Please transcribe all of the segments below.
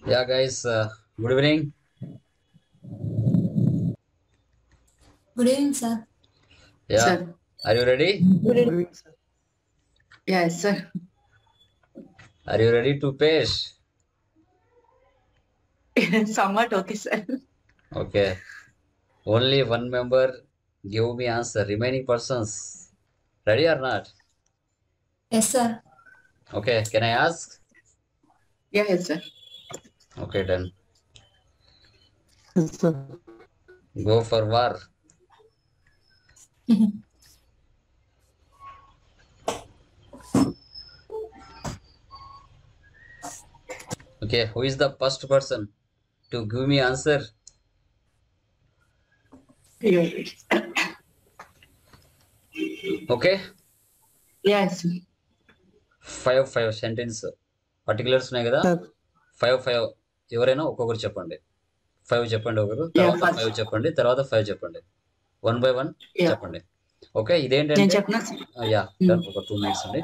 Yeah, guys, good evening. Good evening, sir. Yeah, Sir. are you ready? Good evening. Sir. Yes, sir. Are you ready to paste? Somewhat okay, sir. Okay. Only one member give me answer. Remaining persons, ready or not? Yes, sir. Okay, can I ask? Yes, sir. Okay, done. Yes, sir. Go for war. Okay, who is the first person to give me answer? Yes. Okay, Yes. five sentence particulars ఉన్నాయి కదా Sir. Five ఎవరైనా ఒక్కొక్కరు చెప్పండి. 5 చెప్పండి ఒకరు, Yeah, తర్వాత first. 5 చెప్పండి, తర్వాత 5 చెప్పండి. 1 by 1 Yeah. చెప్పండి. ఓకే, నేను ఇదేంటంటే చెప్పనా సార్? Yeah done. ఒక 2 మినిట్స్ అండి.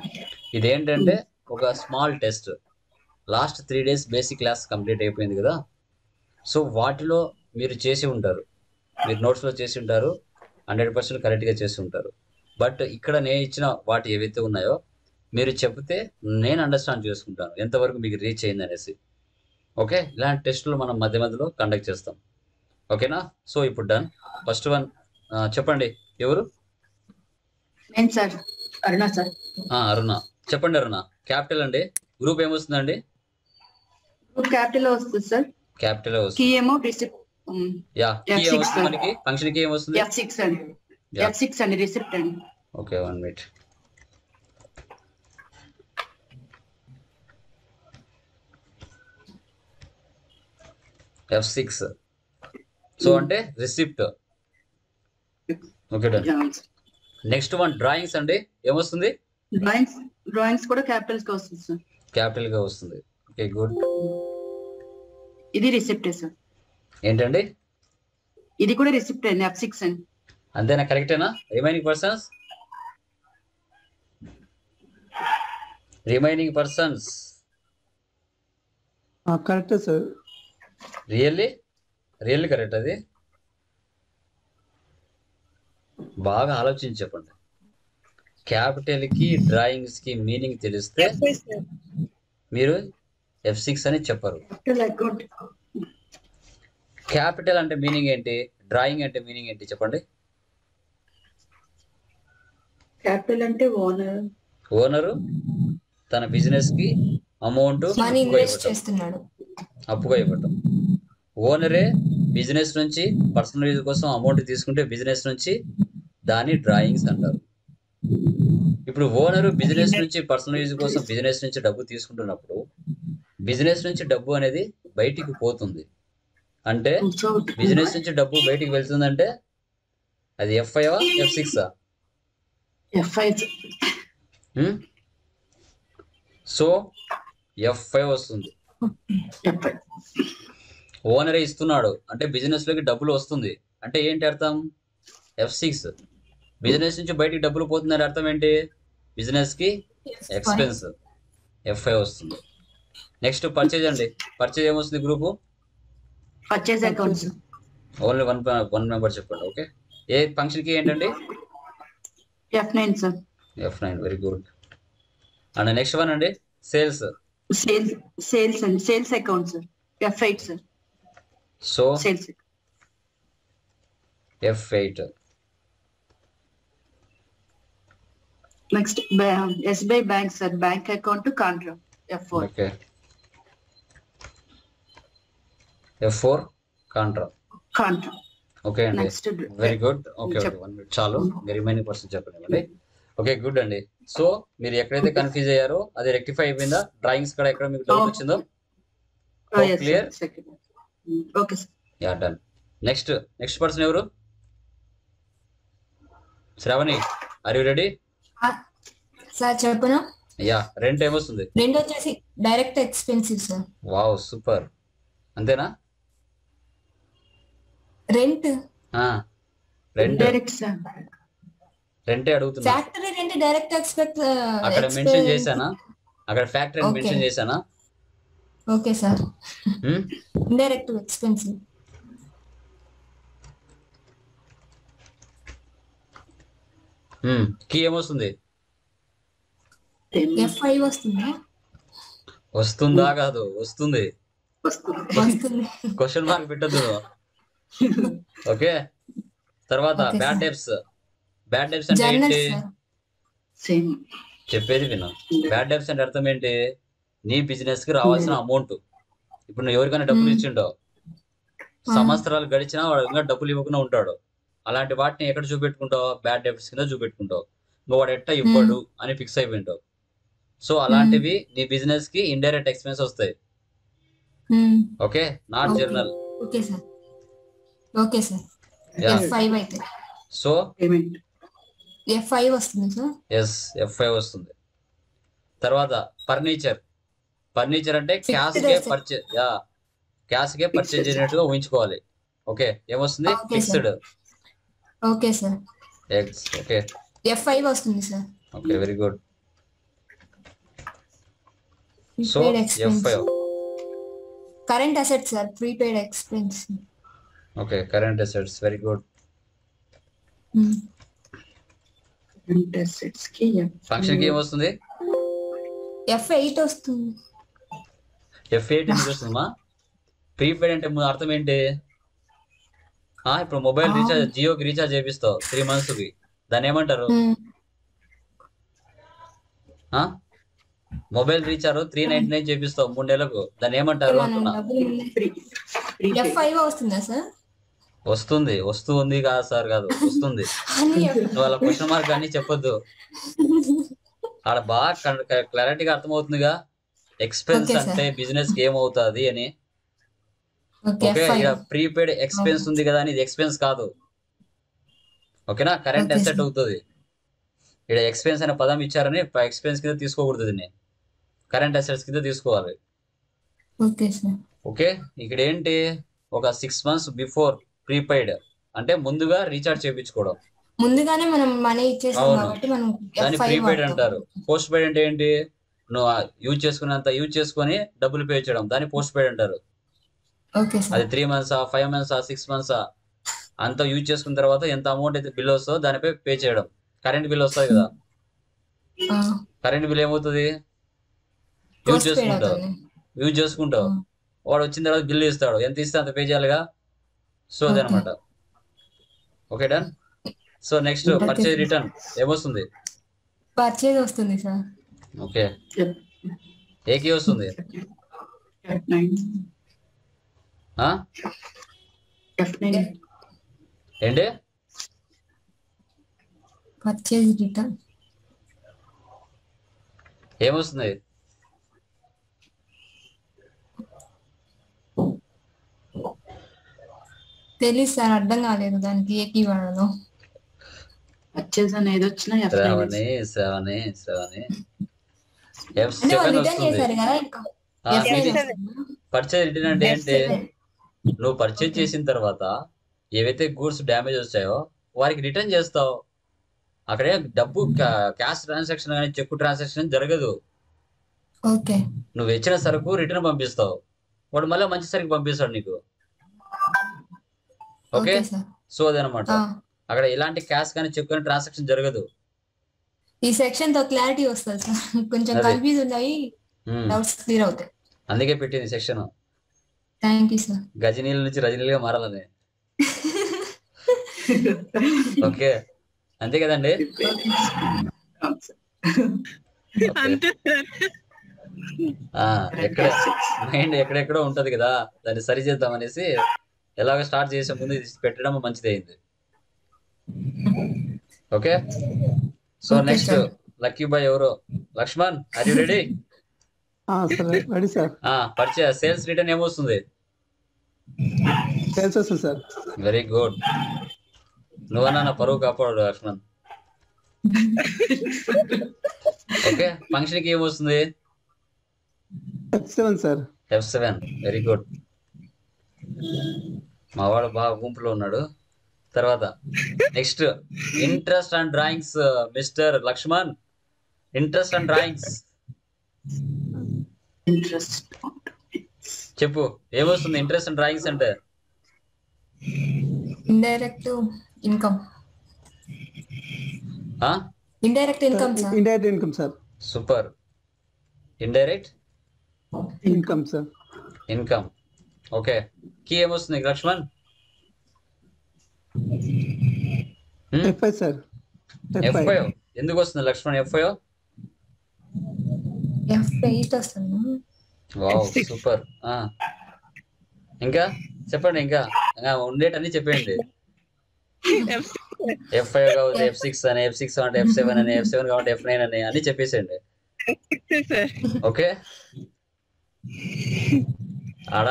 ఇదేంటంటే ఒక small test. Last 3 days basic class complete అయిపోయింది కదా. సో వాటిలో మీరు చేసి ఉంటారు, మీరు నోట్స్లో చేసి ఉంటారు, 100% కరెక్ట్గా చేసి ఉంటారు. బట్ ఇక్కడ నేను ఇచ్చిన వాటి ఏవైతే ఉన్నాయో మీరు చెప్తే నేను అండర్స్టాండ్ చేసుకుంటాను ఎంతవరకు మీకు రీచ్ అయింది అనేసి. ఓకే, ఇలాంటి టెస్టులు మనం మధ్య మధ్యలో కండక్ట్ చేస్తాం. ఓకేనా? సో ఇప్పుడు డన్. ఫస్ట్ వన్ చెప్పండి, ఎవరు? నేను సార్. అరుణ సార్. అరుణ. చెప్పండి అరుణ. క్యాపిటల్ అండి. గ్రూప్ ఏమొస్తుందండి? గ్రూప్ క్యాపిటల్ వస్తుంది సార్. క్యాపిటల్ కీ వస్తుంది. ఏమో యా, కీ F6 ఏమొస్తుంది sir. మనకి? ఫంక్షన్ కీ ఏమొస్తుంది? F6 అండి. Yeah. F6 అండి రిసిప్ట్ అండి. Okay, 1 minute. F6. సో అంటే receipt. Okay done. Next one drawings అండి. ఏమొస్తుంది? డ్రాయింగ్స్ కూడా క్యాపిటల్స్ కి వస్తుంది సార్. క్యాపిటల్ గా వస్తుంది. Okay, good. ఇది రిసిప్టే సార్. ఏంటండి? ఇది కూడా రిసిప్ట్ అండి. F6 అండి. అంతేనా? కరెక్టేనా? Remaining persons Correct, sir. Really correct. అది బాగా ఆలోచించి చెప్పండి. క్యాపిటల్ కి డ్రాయింగ్స్ కి మీనింగ్ తెలిస్తే మీరు F6 అని చెప్పరు. అకౌంట్. క్యాపిటల్ అంటే మీనింగ్ ఏంటి, డ్రాయింగ్ అంటే మీనింగ్ ఏంటి చెప్పండి. క్యాపిటల్ అంటే ఓనర్. ఓనరు తన బిజినెస్ కి అమౌంట్ మనీ ఇన్వెస్ట్ చేస్తున్నాడు. అప్పుగా ఇవ్వటం. ఓనరే బిజినెస్ నుంచి పర్సనల్ యూజ్ కోసం అమౌంట్ తీసుకుంటే బిజినెస్ నుంచి దాని డ్రాయింగ్స్ అంటారు. ఇప్పుడు ఓనరు బిజినెస్ నుంచి పర్సనల్ యూజ్ కోసం బిజినెస్ నుంచి డబ్బు తీసుకుంటున్నప్పుడు బిజినెస్ నుంచి డబ్బు అనేది బయటికి పోతుంది. అంటే బిజినెస్ నుంచి డబ్బు బయటికి వెళ్తుందంటే అది F5 F6? F5. So F5 వస్తుంది. ఓనరే ఇస్తున్నాడు అంటే బిజినెస్ లోకి డబ్బులు వస్తుంది అంటే ఏంటి అర్థం? F6. బిజినెస్ నుంచి బయటికి డబ్బులు పోతుందని అర్థం ఏంటి? బిజినెస్ కి ఎక్స్పెన్స్. F5 వస్తుంది. నెక్స్ట్ పర్చేజ్ అండి. పర్చేజ్ ఏమొస్తుంది? Group purchase accounts. Only one member చెప్పండి. ఓకే, ఏ ఫంక్షన్ కి ఏంటండి? F9 sir. F9. Very good. And next one అండి, సేల్స్. సేల్స్ అండి. Sales account sir. F8 సార్. So sales. F8. Next SBI bank sir. Bank account contra. F4. Okay, F4 contra. Contra. Okay అండి, next very good. Okay, 1 minute చాలు. Remaining person చెప్పండి. Okay, good అండి. So మీరు ఎక్కడైతే confuse అయ్యారో అది rectify అయిపోయిందా? డ్రాయింగ్స్ కూడా ఎక్కడ మీకు డౌట్ వచ్చిందో clear? Okay sir. Yeah, done. Next person ఎవరు? Shravani, are you ready? Sir చెప్పనా? యా, రెంట్ ఏమొస్తుంది? రెండు వచ్చేసి direct expensive sir. Wow, super. అంతేనా? Rent direct sir. రెంటే అడుగుతున్నా. ఫ్యాక్టరీ రెంట్ డైరెక్ట్ అక్కడ మెన్షన్ చేశానా? అక్కడ ఫ్యాక్టరీ Okay. మెన్షన్ చేశానా? Okay sir. Indirect expensive. Key ఏమొస్తుంది? F5 వస్తుందా? వస్తుందా కాదు, వస్తుంది. వస్తుంది. క్వశ్చన్ మార్క్ పెట్టద్దు. ఓకే, తర్వాత Okay, bad sir. Debts. Bad debts అంటే జర్నల్ ఏంటి? సార్. సేమ్. చెప్పేది విను. బ్యాడ్ డెబ్ట్స్ అంటే అర్థం ఏంటి? నీ బిజినెస్ కి రావాల్సిన అమౌంట్. ఇప్పుడు నువ్వు ఎవరికైనా డబ్బులు ఇచ్చిండో, సంవత్సరాలు గడిచినా వాడు ఇంకా డబ్బులు ఇవ్వకుండా ఉంటాడు. అలాంటి వాటిని ఎక్కడ చూపెట్టుకుంటావు? బ్యాడ్ డెబ్ట్స్ కింద చూపెట్టుకుంటావు. ఇంకా వాడు ఎట్టా ఇవ్వడు అని ఫిక్స్ అయిపోయింటావు. సో అలాంటివి నీ బిజినెస్ కి ఇండైరెక్ట్ ఎక్స్పెన్స్ వస్తాయి. Okay, not Okay. Journal. Okay sir. Okay sir. Yeah. F5 అయితే. So payment. F5 వస్తుంది సార్. ఎస్, F5 వస్తుంది. తర్వాత ఫర్నిచర్. ఫర్నిచర్ అంటే క్యాష్ కే asset. పర్చేజ్. క్యాష్ కే పర్చేజ్ Fixed. అయినట్టుగా ఊహించుకోవాలి. ఓకే, ఏమొస్తుంది? Okay, fixed. Okay sir. X. Okay, F5 వస్తుంది sir. Okay, very good. So prepaid expense. F5. Current asset sir. Prepaid expense. Okay, current assets, very good. Assets కి function కి ఏమొస్తుంది? F8 వస్తుంది. F8 ఎందుకు వస్తుందమ్మా? Prepaid అంటే ముందు అర్థం ఏంటి? ఇప్పుడు మొబైల్ రీఛార్జ్, జియోకి రీఛార్జ్ చేపిస్తావు 3 months కి, దాన్ని ఏమంటారు? మొబైల్ రీఛార్జ్ 399 చేపిస్తావు 3 నెలలకు, దాన్ని ఏమంటారు అంటున్నా? F5 వస్తుందా సార్? వస్తుంది కాదు సార్, కాదు, వస్తుంది. నువ్వు అలా క్వశ్చన్ మార్క్ అన్ని చెప్పొద్దు. ఆడ బాగా క్లారిటీగా అర్థమవుతుందిగా ఎక్స్పెన్స్ Okay, sir. అంటే బిజినెస్ కి ఏమవుతుంది అని. ఓకే. Okay, F5. ఇక ప్రీపెయిడ్ ఎక్స్పెన్స్ ఉంది కదా అని ఇది ఎక్స్పెన్స్ కాదు. ఓకేనా, కరెంట్ Okay, అసెట్ sir. అవుతుంది. ఇక్కడ ఎక్స్పెన్స్ అనే పదం ఇచ్చారని ఎక్స్పెన్స్ కింద తీసుకోకూడదు, దీన్ని కరెంట్ అసెట్స్ కింద తీసుకోవాలి. Okay sir. ఓకే, ఇక్కడ ఏంటి? ఒక 6 months బిఫోర్ ప్రీపెయిడ్ అంటే ముందుగా రీఛార్జ్ చేయించుకోవడం. ముందుగానే మనం మనీ ఇచ్చేసాం అవును. కాబట్టి మనం దాన్ని F5 ప్రీపెయిడ్ వాడతాం. అంటారు. పోస్ట్ పెయిడ్ అంటే ఏంటి? నువ్వు యూజ్ చేసుకున్నంత యూజ్ చేసుకొని డబ్బులు పే చేయడం, దాన్ని పోస్ట్ పెయిడ్ అంటారు. Okay sir. అది 3 months, 5 months, 6 months అంతా యూజ్ చేసుకున్న తర్వాత ఎంత అమౌంట్ అయితే బిల్ వస్తుందో దానిపై పే చేయడం. కరెంట్ బిల్ వస్తుంది కదా, కరెంట్ బిల్ ఏమవుతుంది? యూజ్ పోస్ట్ పెయిడ్ చేసుకుంటావు, అవుతుంది. యూజ్ చేసుకుంటావు. వాడు వచ్చిన తర్వాత బిల్లు ఇస్తాడు, ఎంత ఇస్తే అంత పే చేయాలిగా. So Okay. అదనమాట. Okay, done. So next purchase return ఏమొస్తుంది? పర్చేజ్ వస్తుంది సార్. ఓకే, ఏకి వస్తుంది? ఏంటి? పర్చేజ్ రిటర్న్ ఏమొస్తుంది? తెలియదు సార్, అర్థం కాలేదు దానికి ఏకీ వాడను. పర్చేజ్ అనేది వచ్చిన శ్రావణి అంటే వాళ్ళు F7 రిటర్న్ వస్తుంది. చేశారు కదా ఇంకా. F9 వస్తుందా? పర్చేజ్ రిటర్న్ అంటే ఏంటి? F7. నువ్వు పర్చేజ్ చేసిన తర్వాత ఏవైతే గూడ్స్ డ్యామేజ్ వచ్చాయో వారికి రిటర్న్ చేస్తావు. అక్కడే డబ్బు క్యాష్ ట్రాన్సాక్షన్ కానీ చెక్ ట్రాన్సాక్షన్ జరగదు. ఓకే. నువ్వు ఇచ్చిన సరుకు రిటర్న్ పంపిస్తావు, వాడు మళ్ళీ మంచి సరుకు పంపిస్తాడు నీకు. Okay, okay sir. సో అదనమాట. అక్కడ ఎలాంటి క్యాష్ కానీ చెక్ కానీ ట్రాన్సాక్షన్ జరగదు. ఈ సెక్షన్ తో క్లారిటీ వస్తుంది సార్. కొంచెం అదే. కన్ఫ్యూజ్ ఉన్నాయి, డౌట్స్ క్లియర్ అవుతాయి. అందుకే పెట్టింది సెక్షన్. Thank you sir. గజనీల నుంచి రజనీలుగా మారాలని. ఓకే, అంతే కదండి. అంతే సార్. ఎక్కడ మైండ్ ఎక్కడెక్కడో ఉంటది కదా, దాన్ని సరి చేద్దాం అనేసి ఎలాగో స్టార్ట్ చేసే ముందు ఇది పెట్టడం మంచిది అయింది. ఓకే, సో Okay, నెక్స్ట్ sir. లక్కీ బాయ్ ఎవరో? Lakshman, are you ready? Sir ready sir. Purchase sales return ఏమొస్తుంది? సేల్స్ వస్తుంది సార్. Very good. నువ్వన్నా నా పరువు కాపాడు లక్ష్మణ్. ఓకే, ఫంక్షన్ కి ఏమొస్తుంది? F7 sir. F7, very good. మావాడు బాగా గుంపులో ఉన్నాడు. తర్వాత next interest and drawings. Mister చెప్పు ఏమొస్తుంది ఇంట్రెస్ట్ అండ్ డ్రాయింగ్స్ అంటే? Indirect income. Indirect income sir. Indirect income sir. Super. Indirect income sir. Income. Okay, key ఏమొస్తుంది లక్ష్మణ్? F i sir. ఎఫ్ఐ ఎందుకు వస్తుంది లక్ష్మణ్? ఎఫ్ఐ F8 వస్తుంది. Wow super. ఇంకా చెప్పండి, ఇంకా ఉండేటన్ని చెప్పండి. F5 కావచ్చు, F6 అని, F6 అంటే F7 అని, F7 కాబట్టి F9 అని అన్ని చెప్పేసేయండి. ఓకే, ఆడ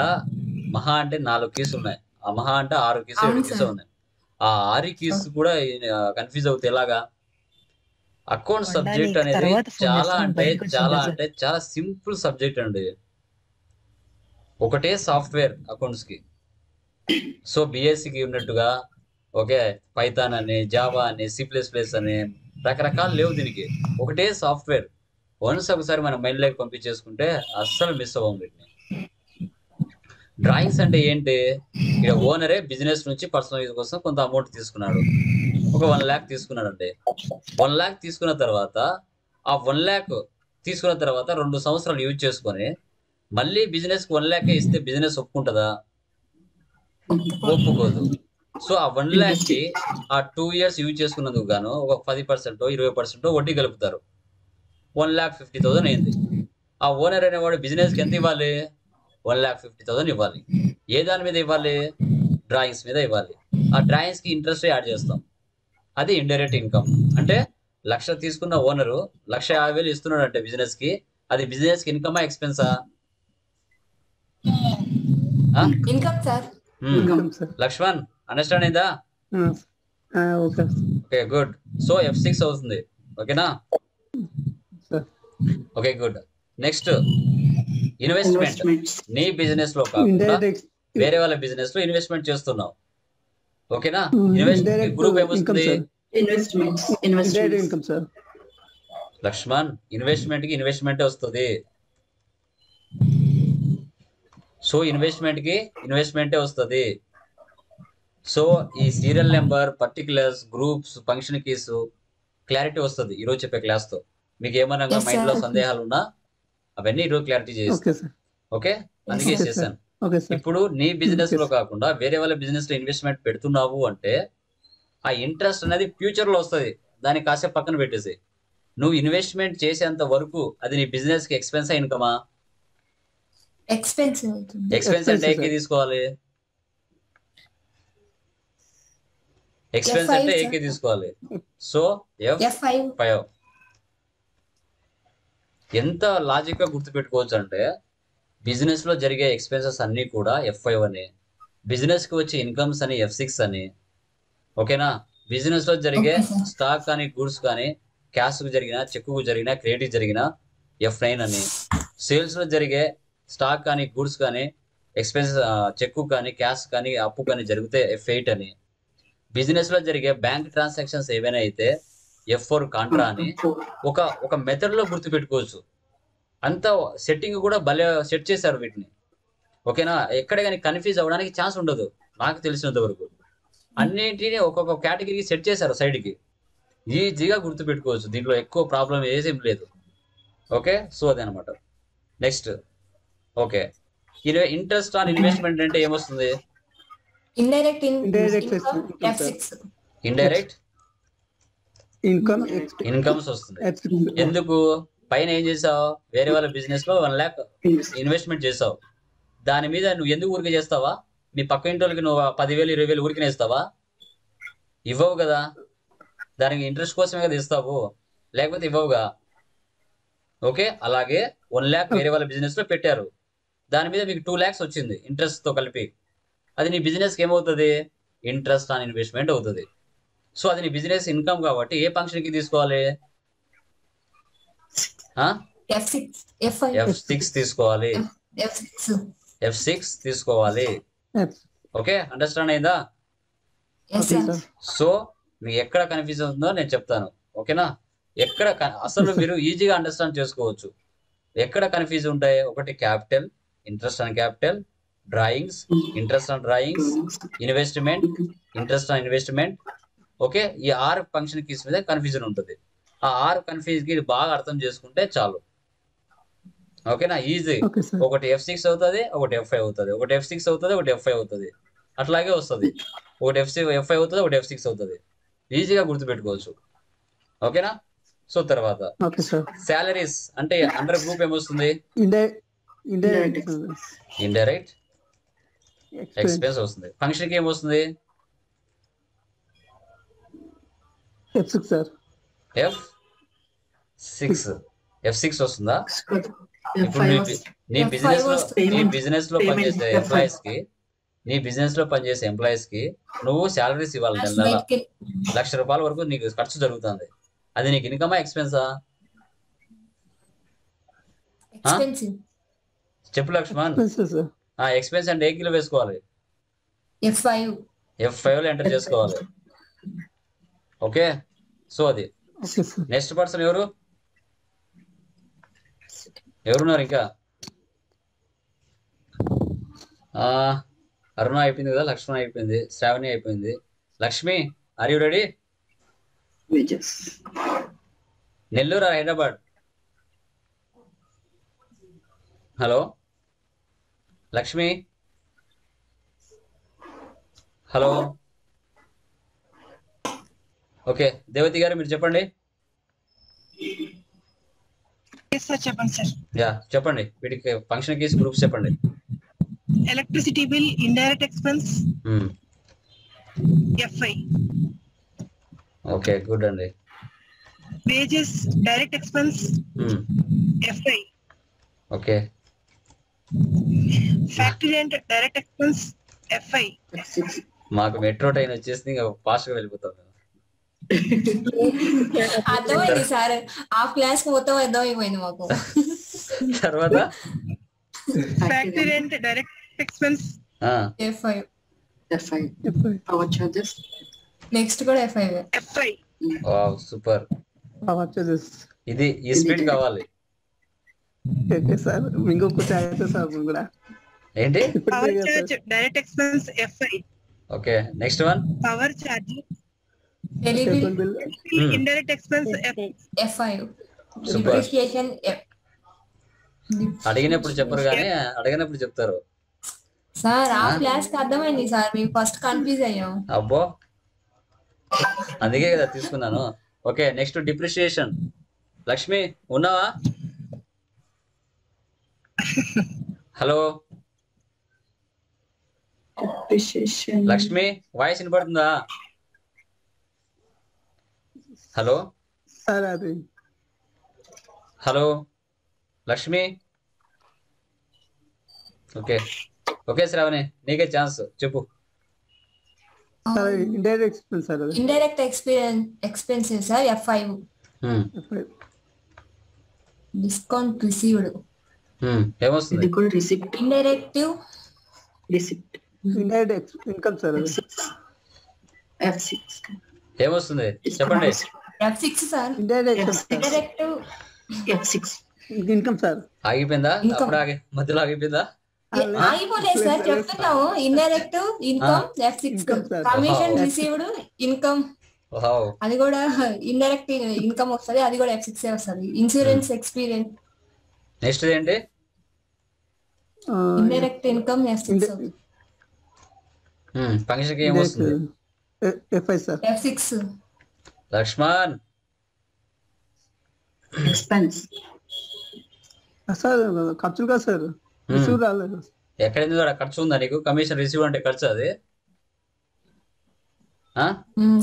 మహా అంటే 4 కీస్ ఉన్నాయి, ఆ మహా అంటే 6 కీస్ 7 కీస్ ఉన్నాయి. ఆ 6 కీస్ కూడా కన్ఫ్యూజ్ అవుతాయి. ఎలాగా? అకౌంట్ సబ్జెక్ట్ అనేది చాలా సింపుల్ సబ్జెక్ట్ అండి. ఒకటే సాఫ్ట్వేర్ అకౌంట్స్ కి. సో బిఎస్సికి ఉన్నట్టుగా ఓకే పైథాన్ అని, జావా అని, C++ అని రకరకాలు లేవు దీనికి. ఒకటే సాఫ్ట్వేర్. వన్స్ ఒకసారి మనం మైండ్ లోకి పంపించేసుకుంటే అస్సలు మిస్ అవ్వం వీటిని. డ్రాయింగ్స్ అంటే ఏంటి? ఇక ఓనరే బిజినెస్ నుంచి పర్సనల్ యూజ్ కోసం కొంత అమౌంట్ తీసుకున్నాడు. ఒక 1 lakh తీసుకున్నాడు అంటే 1 lakh తీసుకున్న తర్వాత ఆ 1 lakh తీసుకున్న తర్వాత 2 సంవత్సరాలు యూజ్ చేసుకొని మళ్ళీ బిజినెస్ కి 1 lakh ఇస్తే బిజినెస్ ఒప్పుకుంటుందా? ఒప్పుకోదు. సో ఆ 1 lakh కి ఆ 2 years యూజ్ చేసుకున్నందుకు గాను ఒక 10% 20% వడ్డీ కలుపుతారు. 1,50,000 అయింది. ఆ ఓనర్ అనేవాడు బిజినెస్ కి ఎంత ఇవ్వాలి? 1,50,000 ఇవ్వాలి. ఏ దాని మీద ఇవ్వాలి? డ్రాయింగ్స్ మీద ఇవ్వాలి. ఆ డ్రాయింగ్స్ కి ఇంట్రెస్ట్ యాడ్ చేస్తాం. అది ఇండైరెక్ట్ ఇన్కమ్. అంటే 1,00,000 తీసుకున్న ఓనరు 1,50,000 ఇస్తున్నాడు అంటే బిజినెస్ కి, అది బిజినెస్ కి ఇన్కమా ఎక్స్పెన్సా? Income sir. లక్ష్మణ్ అండర్స్టాండ్ అయిందా? Okay good. సో F6 అవుతుంది. ఓకేనా? Okay good. Next investment. నీ బిజినెస్ లో కాకుండా వేరే వాళ్ళ బిజినెస్ లో ఇన్వెస్ట్మెంట్ చేస్తున్నావు. ఓకేనా? ఇన్వెస్ట్మెంట్ గ్రూప్ ఏమొస్తుంది? లక్ష్మణ్ ఇన్వెస్ట్మెంట్ కి ఇన్వెస్ట్మెంట్ వస్తుంది. సో ఇన్వెస్ట్మెంట్ కి ఇన్వెస్ట్మెంటే వస్తుంది. సో ఈ serial number, particulars, groups, function keys clarity వస్తుంది ఈరోజు చెప్పే క్లాస్ తో. మీకు ఏమైనా మైండ్ లో సందేహాలు ఉన్నా అవన్నీ ఈరోజు క్లారిటీ చేస్తాను. ఓకే, అందుకే చేశాను. ఇప్పుడు నీ బిజినెస్ లో కాకుండా వేరే వాళ్ళ బిజినెస్ లో ఇన్వెస్ట్మెంట్ పెడుతున్నావు అంటే ఆ ఇంట్రెస్ట్ అనేది ఫ్యూచర్ లో వస్తుంది. దాన్ని కాసేపు పక్కన పెట్టేసి నువ్వు ఇన్వెస్ట్మెంట్ చేసేంత వరకు అది నీ బిజినెస్ కి ఎక్స్పెన్సా ఇన్కమా? ఎక్స్పెన్స్ అంటే ఏకే తీసుకోవాలి. ఎక్స్పెన్స్ అంటే ఏకే తీసుకోవాలి. So F5. ఎంత లాజిక్ గా గుర్తుపెట్టుకోవచ్చు అంటే బిజినెస్ లో జరిగే ఎక్స్పెన్సెస్ అన్ని కూడా F5 అని, బిజినెస్ కి వచ్చే ఇన్కమ్స్ అని F6 అని. ఓకేనా? బిజినెస్ లో జరిగే స్టాక్ కానీ, గూడ్స్ కానీ, క్యాష్ కు జరిగిన, చెక్ కు జరిగిన, క్రెడిట్ జరిగిన F9 అని. సేల్స్ లో జరిగే స్టాక్ కానీ, గూడ్స్ కానీ, ఎక్స్పెన్సెస్ చెక్ కానీ, క్యాష్ కానీ, అప్పు కానీ జరిగితే F8 అని. బిజినెస్ లో జరిగే బ్యాంక్ ట్రాన్సాక్షన్స్ ఏవైనా అయితే F4 కాంట్రా అని. ఒక మెథడ్ లో గుర్తు పెట్టుకోవచ్చు. అంత సెట్టింగ్ కూడా భలే సెట్ చేశారు వీటిని. ఓకేనా? ఎక్కడ కానీ కన్ఫ్యూజ్ అవ్వడానికి ఛాన్స్ ఉండదు. నాకు తెలిసినంత వరకు అన్నింటినీ ఒక్కొక్క కేటగిరీకి సెట్ చేశారు సైడ్ కి. ఈజీగా గుర్తు పెట్టుకోవచ్చు. దీంట్లో ఎక్కువ ప్రాబ్లం ఏం లేదు. ఓకే, సో అదనమాట. Next okay, interest on investment అంటే ఏమొస్తుంది? ఇండైరెక్ట్ ఇన్కమ్స్ వస్తుంది. ఎందుకు? పైన ఏం చేసావు? వేరే వాళ్ళ బిజినెస్ లో 1 lakh ఇన్వెస్ట్మెంట్ చేసావు. దాని మీద నువ్వు ఎందుకు ఊరికే చేస్తావా? మీ పక్క ఇంటి వాళ్ళకి నువ్వు 10,000 20,000 ఊరికే ఇస్తావా? ఇవ్వవు కదా. దానికి ఇంట్రెస్ట్ కోసమే కదా ఇస్తావు, లేకపోతే ఇవ్వవుగా. ఓకే, అలాగే 1 lakh వేరే వాళ్ళ బిజినెస్ లో పెట్టారు. దాని మీద మీకు 2 lakhs వచ్చింది ఇంట్రెస్ట్ తో కలిపి. అది నీ బిజినెస్కి ఏమవుతుంది? ఇంట్రెస్ట్ ఆన్ ఇన్వెస్ట్మెంట్ అవుతుంది. సో అది నీ బిజినెస్ ఇన్కమ్ కాబట్టి ఏ ఫంక్షన్ కి తీసుకోవాలి? F6 తీసుకోవాలి. F6 తీసుకోవాలి. ఓకే, అండర్స్టాండ్ అయిందా? సో మీకు ఎక్కడ కన్ఫ్యూజ్ అవుతుందో నేను చెప్తాను. ఓకేనా? అసలు మీరు ఈజీగా అండర్స్టాండ్ చేసుకోవచ్చు. ఎక్కడ కన్ఫ్యూజ్ ఉంటాయి? ఒకటి capital, interest on capital, drawings, interest on drawings, investment, interest on investment. Okay, ఈ 6 ఫంక్షన్ కీస్ మీద కన్ఫ్యూజన్ ఉంటుంది. ఆ 6 కన్ఫ్యూజన్ కి బాగా అర్థం చేసుకుంటే చాలు. ఓకేనా, ఈజీ. Okay sir. ఒకటి F6 అవుతుంది, ఒకటి F5 అవుతుంది, ఒకటి F6 అవుతుంది, ఒకటి F5 అవుతుంది, అట్లాగే వస్తుంది. ఒకటి F5 అవుతుంది, ఒకటి F6 అవుతుంది. ఈజీగా గుర్తుపెట్టుకోవచ్చు. ఓకేనా. సో తర్వాత ఓకే సార్. సాలరీస్ అంటే అండర్ గ్రూప్ ఏమొస్తుంది? ఇండైరెక్ట్ ఇండైరెక్ట్ ఎక్స్పెన్స్ వస్తుంది. ఫంక్షన్ కి ఏమొస్తుంది? F6 sir. F6 వస్తుందా? ఇప్పుడు F5 నీ F5 బిజినెస్ లో Payment. బిజినెస్ లో Payment. పనిచేసే F5. ఎంప్లాయీస్ కి నువ్వు శాలరీస్ ఇవ్వాలి. నెల నెల ₹1,00,000 వరకు నీకు ఖర్చు జరుగుతుంది. అది నీకు ఇన్కమా ఎక్స్పెన్సా? ఎక్స్పెన్సివ్. చెప్పు లక్ష్మణ్. సార్. ఎక్స్పెన్స్ అంటే ఏ కిలో వేసుకోవాలి? F5 లో ఎంటర్ చేసుకోవాలి. ఓకే, సో అది. Okay sir. నెక్స్ట్ పర్సన్ ఎవరున్నారు ఇంకా? అరుణ అయిపోయింది కదా, లక్ష్మణ్ అయిపోయింది, శ్రావణి అయిపోయింది. Lakshmi, are you ready? wages. Nellore, Hyderabad? Hello Lakshmi, hello. Okay, Devathi గారు మీరు చెప్పండి. సార్ చెప్పండి సార్. యా చెప్పండి, వీటికి ఫంక్షన్ కీస్ గ్రూప్స్ చెప్పండి. Electricity bill indirect expense F5. Okay, good అండి. Wages direct expense F5. Okay, factory rent direct expense F5. F6. మాకు metro train వచ్చేసి ఇంకా ఫాస్ట్ గా వెళ్ళిపోతాం మేము. అర్థమైంది సార్, ఆ క్లాస్ మొత్తం అర్థమైపోయింది మాకు. తర్వాత factory rent direct expense F5. F5. Power charges. Next కూడా F5. F5. సూపర్. వచ్చేసి ఇది ఈ స్పీడ్ కావాలి. Okay sir. ఇంకొకటి అయితే సార్ కూడా ఏంటి? Power charge direct expense F5. Okay, next one. Power charge టెలిబిల్ bill indirect expense F5. Super. Depreciation అడిగినప్పుడు చెప్పరు కానీ అడిగినప్పుడు చెప్తారు. సార్ ఆ క్లాస్ కి అర్థమైంది సార్, మేము ఫస్ట్ కన్ఫ్యూజ్ అయ్యాం. అబ్బో, అందుకే కదా తీసుకున్నాను. Okay, next depreciation. లక్ష్మి ఉన్నావా? Hello Depreciation. లక్ష్మి, వాయిస్ వినపడుతుందా? Hello sir. అది hello Lakshmi. Okay okay Shravani, నీకే ఛాన్స్, చెప్పు. Sir indirect expense sir. అది indirect expensive sir F5. Discount received. ఏమొస్తుంది? They call receipt. ఇండైరెక్టివ్ Receipt. Indirect income sir. అది F6. ఏమొస్తుంది చెప్పండి. F6 sir. ఇండైరెక్ట్ ఇండైరెక్టివ్ F6. Income sir. ఆగిపోయిందా? Income. అప్పుడు మధ్యలో ఆగిపోయిందా? అయిపోలేదు సార్, చెప్తున్నాము. Indirect income F6. Income, sir. Commission Wow. Received income, wow, అది కూడా ఇండైరెక్ట్ ఇన్కమ్ వస్తుంది, అది కూడా F6 వస్తుంది. ఇన్సూరెన్స్ ఎక్స్పీరియన్స్ నెక్స్ట్ ఏంటి? Indirect income F6. ఫంక్షన్ కి ఏమొస్తుంది? F5 sir. F6. Laxman, Expense. Sir ఖర్చులు కాదు సార్. రిసీవ్ రాలేదు. ఎక్కడైంది కూడా ఖర్చు ఉందా నీకు? కమిషన్ రిసీవ్ అంటే ఖర్చు అది?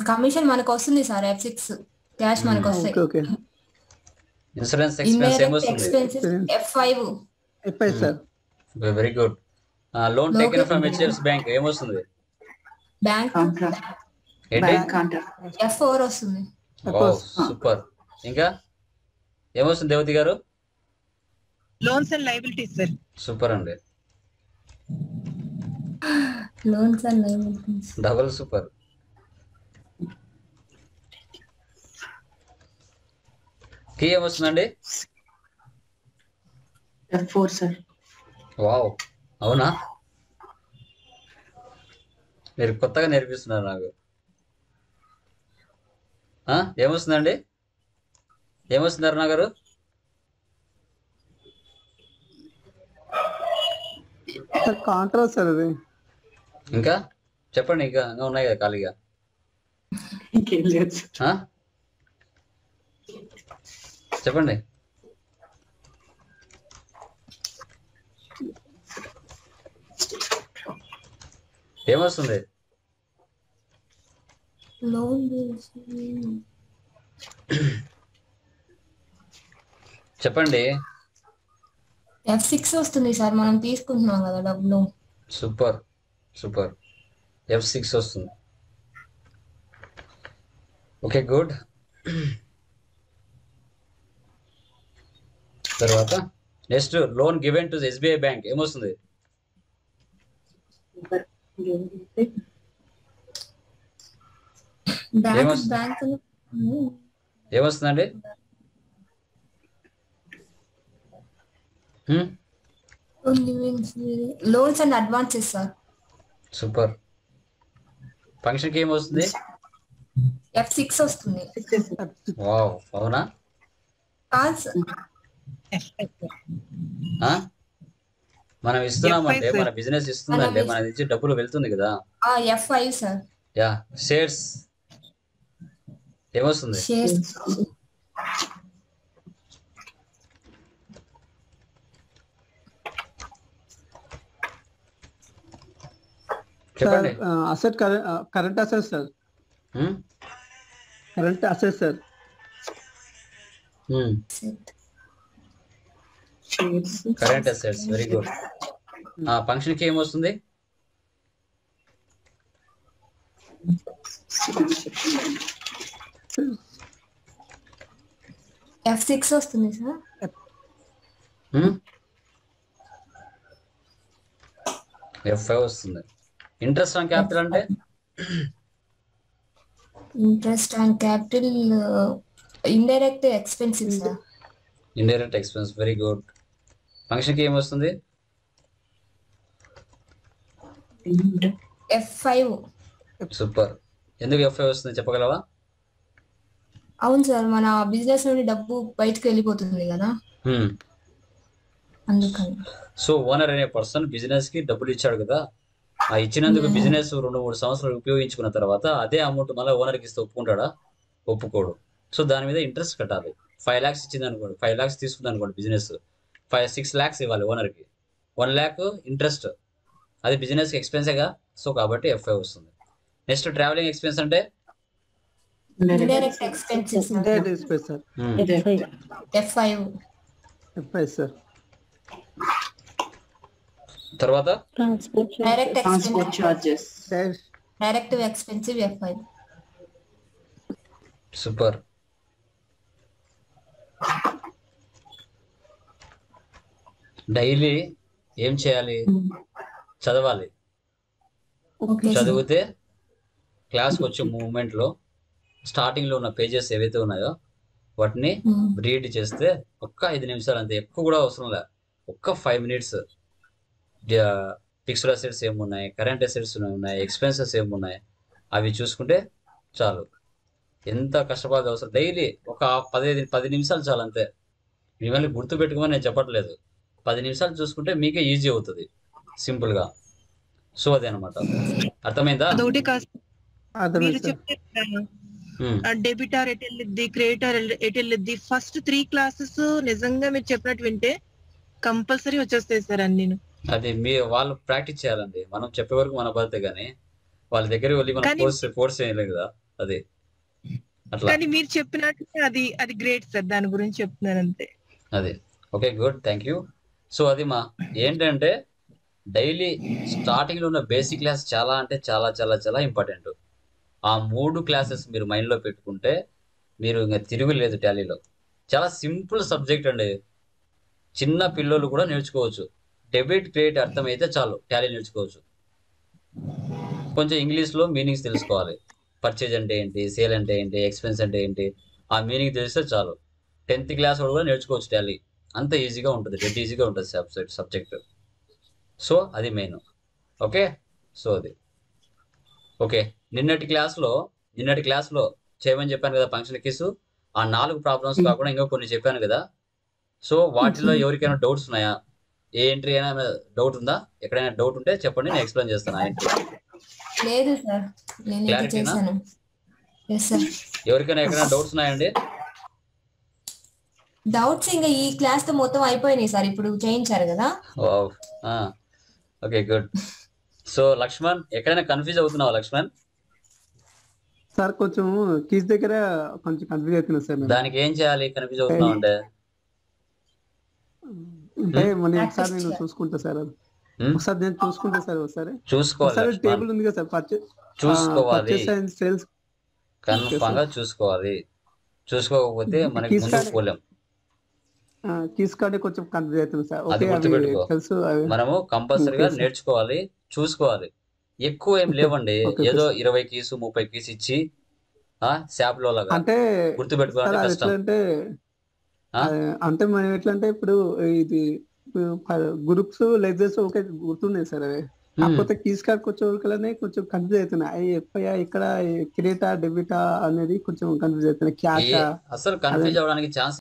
కమిషన్ మనకు వస్తుంది సార్ F6. క్యాష్ మనకు వస్తాయి. Okay okay. Insurance expense indirect ఏమొస్తుంది? Expenses F5. F5 sir. Very good. Loan taken Local- from HDFC bank ఏమొస్తుంది? Bank Contra. ఏంటి? Bank counter. F4 వస్తుంది. సూపర్. ఇంకా ఏమొస్తుంది దేవతి గారు? Loans and liabilities sir. Super అండి, loans and liabilities. Double super. Key ఏమొస్తుందండి? F4 sir. Wow, అవునా? మీరు కొత్తగా నేర్పిస్తున్నారు నాకు. ఏమొస్తుందండి? ఏమొస్తుంది అరుణ గారు? సార్ కాంట్రా సార్ అది. ఇంకా చెప్పండి, ఇంకా ఉన్నాయి కదా ఖాళీగా. ఇంకేం లేదు. ఆ? చెప్పండి. ఏమొస్తుంది? లోన్ చెప్పండి. F6 వస్తుంది సార్, మనం తీసుకుంటున్నాం కదా డబ్బులు. Super super. F6 వస్తుంది. Okay, good. తర్వాత next loan given to SBI bank ఏమొస్తుంది? బ్యాంక్ ఏమొస్తుందండి? Loans and advances sir. Super. ఫంక్షన్కి ఏమొస్తుంది? F6 వస్తుంది. వావ్, అవునా? కాదు సార్, మనం ఇస్తున్నామంటే, F5 మన బిజినెస్ ఇస్తుందంటే మన నుంచి డబ్బులు వెళ్తుంది కదా. F5 sir. యా, షేర్స్ ఏమొస్తుంది? షేర్స్ సార్ చెప్పండి. Asset current asset sir. Hmm? Current asset sir. Current assets, very good. ఫంక్షన్కి ఏమొస్తుంది? F6 వస్తుంది సార్. F5 వస్తుంది. ఇంట్రెస్ట్ ఆన్ క్యాపిటల్ అంటే? Interest on capital indirect expensive sir. Indirect expense, very good. ఫంక్షన్కి ఏమొస్తుంది? F5. Super. ఎందుకు F5 వస్తుంది చెప్పగలవా? అవును సార్, మన బిజినెస్ నుండి డబ్బు బయటకు వెళ్ళిపోతుంది కదా, అందుకని. సో ఓనర్ అనే పర్సన్ బిజినెస్ కి డబ్బులు ఇచ్చాడు కదా, ఆ ఇచ్చినందుకు బిజినెస్ 2-3 సంవత్సరాలు ఉపయోగించుకున్న తర్వాత అదే అమౌంట్ మళ్ళీ ఓనర్కి ఇస్తే ఒప్పుకుంటాడా? ఒప్పుకోడు. సో దాని మీద ఇంట్రెస్ట్ కట్టాలి. 5 lakhs ఇచ్చింది అనుకోండి, 5 lakhs తీసుకుంది అనుకోండి బిజినెస్, 6 lakhs ఇవ్వాలి ఓనర్కి. 1 lakh ఇంట్రెస్ట్, అది బిజినెస్ ఎక్స్పెన్సేగా. సో కాబట్టి F5 వస్తుంది. నెక్స్ట్ ట్రావెలింగ్ ఎక్స్పెన్స్ అంటే? Indirect expenses indirect expense sir. F5. F5 sir. తర్వాత direct transport expensive. Charges. Direct expensive F5. Super. Daily ఏం చేయాలి? చదవాలి. Okay sir. చదివితే క్లాస్కి వచ్చే మూమెంట్లో స్టార్టింగ్లో ఉన్న పేజెస్ ఏవైతే ఉన్నాయో వాటిని రీడ్ చేస్తే ఒక్క 5 నిమిషాలు, అంతే, ఎక్కువ కూడా అవసరం లే, ఒక్క 5 minutes ఫిక్స్డ్ అసెట్స్ ఏమున్నాయి, కరెంట్ అసెట్స్ ఉన్నాయి, ఎక్స్పెన్సెస్ ఏమున్నాయి అవి చూసుకుంటే చాలు. ఎంత కష్టపడాల్సి అవసరం, డైలీ ఒక 10 నిమిషాలు చాలు, అంతే. మిమ్మల్ని గుర్తు పెట్టుకోమని నేను చెప్పట్లేదు, 10 నిమిషాలు చూసుకుంటే మీకే ఈజీ అవుతుంది సింపుల్గా. సో అదే అనమాట. అర్థమైందా? అదొకటి కాదు మీరు అర్థమైంది సార్. చెప్పే డెబిటార్ ఎటు వెళ్ళిద్ది, క్రెడిటార్ ఎటు వెళ్ళిద్ది, ఫస్ట్ 3 classes నిజంగా మీరు చెప్పినట్టు వింటే కంపల్సరీ వచ్చేస్తాయి సార్ అన్ని. అది వాళ్ళు ప్రాక్టీస్ చేయాలండి. మనం చెప్పే వరకు మన బాధ్యత, కానీ వాళ్ళ దగ్గరికి వెళ్ళి మనం ఫోర్స్ చేయలేదు కదా, అది అట్లా. కానీ మీరు చెప్పినట్టు అది గ్రేట్ సార్, దాని గురించి చెప్తున్నాను అంతే. అది okay, good, thank you. So అది ఏంటంటే డైలీ స్టార్టింగ్లో ఉన్న బేసిక్ క్లాస్ చాలా అంటే చాలా చాలా చాలా ఇంపార్టెంట్. ఆ 3 classes మీరు మైండ్లో పెట్టుకుంటే మీరు ఇంకా తిరుగులేదు టాలీలో. చాలా సింపుల్ సబ్జెక్ట్ అండి, చిన్న పిల్లలు కూడా నేర్చుకోవచ్చు. డెబిట్ క్రెడిట్ అర్థమైతే చాలు టాలీ నేర్చుకోవచ్చు. కొంచెం ఇంగ్లీష్లో మీనింగ్స్ తెలుసుకోవాలి. పర్చేజ్ అంటే ఏంటి, సేల్ అంటే ఏంటి, ఎక్స్పెన్స్ అంటే ఏంటి, ఆ మీనింగ్ తెలిస్తే చాలు 10th class వాడు కూడా నేర్చుకోవచ్చు టాలీ. అంత ఈజీగా ఉంటుంది, డెడ్ ఈజీగా ఉంటుంది సబ్జెక్ట్. సో అది మెయిన్. ఓకే, సో అది ఓకే. నిన్నటి క్లాస్లో చేయమని చెప్పాను కదా ఫంక్షన్ కీస్. ఆ 4 ప్రాబ్లమ్స్ కాకుండా ఇంకా కొన్ని చెప్పాను కదా. సో వాటిలో ఎవరికైనా డౌట్స్ ఉన్నాయా? ఏ ఎంట్రీ అయినా డౌట్ ఉందా? ఎక్కడైనా డౌట్ ఉంటే చెప్పండి, నేను ఎక్స్ప్లెయిన్ చేస్తాను ఆ ఎంట్రీ. లేదు సార్, నేను ఇది క్లారిటీనా? చేశాను. Yes sir. ఎవరికైనా ఎక్కడైనా డౌట్స్ ఉన్నాయండి? డౌట్స్ ఇంకా ఈ క్లాస్ తో మొత్తం అయిపోయినాయి సార్, ఇప్పుడు చేయించారు కదా. Wow, okay good. So Lakshman, ఎక్కడైనా కన్ఫ్యూజ్ అవుతున్నావా లక్ష్మణ్? సార్ కొంచెం కీస్ దగ్గర కొంచెం కన్ఫ్యూజ్ అవుతున్నా సార్ నేను. దానికి ఏం చేయాలి కన్ఫ్యూజ్ అవుతున్నావు అంటే? అంటే మొన్న ఒకసారి నేను చూసుకుంటా సార్, అది ఒకసారి నేను చూసుకుంటా సార్. ఒకసారి చూసుకోవాలి, టేబుల్ ఉంది కదా సార్, చూసుకోవాలి, పర్చేస్ అండ్ సేల్స్ కన్ఫామ్ గా చూసుకోవాలి. చూసుకోకపోతే మనకి ముందుకు పోలేం. కీస్ కార్డే కొంచెం కన్ఫ్యూజ్ అవుతుంది సార్. అది ఓకే, అవి గుర్తుపెట్టుకో. తెలుసు. మనము కంపల్సరీగా Okay, sir. నేర్చుకోవాలి, చూసుకోవాలి. ఎక్కువ ఏం లేవండి, Okay, ఏదో 20 కీసు 30 కీసు ఇచ్చి శాప్ లో లాగా అంటే గుర్తుపెట్టుకోవాలంటే సార్, అది కష్టం. ఎట్లా అంటే ఆ? అంటే మనం ఎట్లా అంటే ఇప్పుడు ఇది గ్రూప్స్ లెక్చర్స్ ఓకే గుర్తున్నాయి సార్ అవి. కాకపోతే కీస్ కార్డ్ వచ్చే కొంచెం కన్ఫ్యూజ్ అవుతున్నాయి. ఎఫ్ఐఆర్ ఇక్కడ క్రెడిటా డెబిటా అనేది కొంచెం కన్ఫ్యూజ్ అవుతున్నాయి. క్యాష్ అసలు కన్ఫ్యూజ్ అవడానికి ఛాన్స్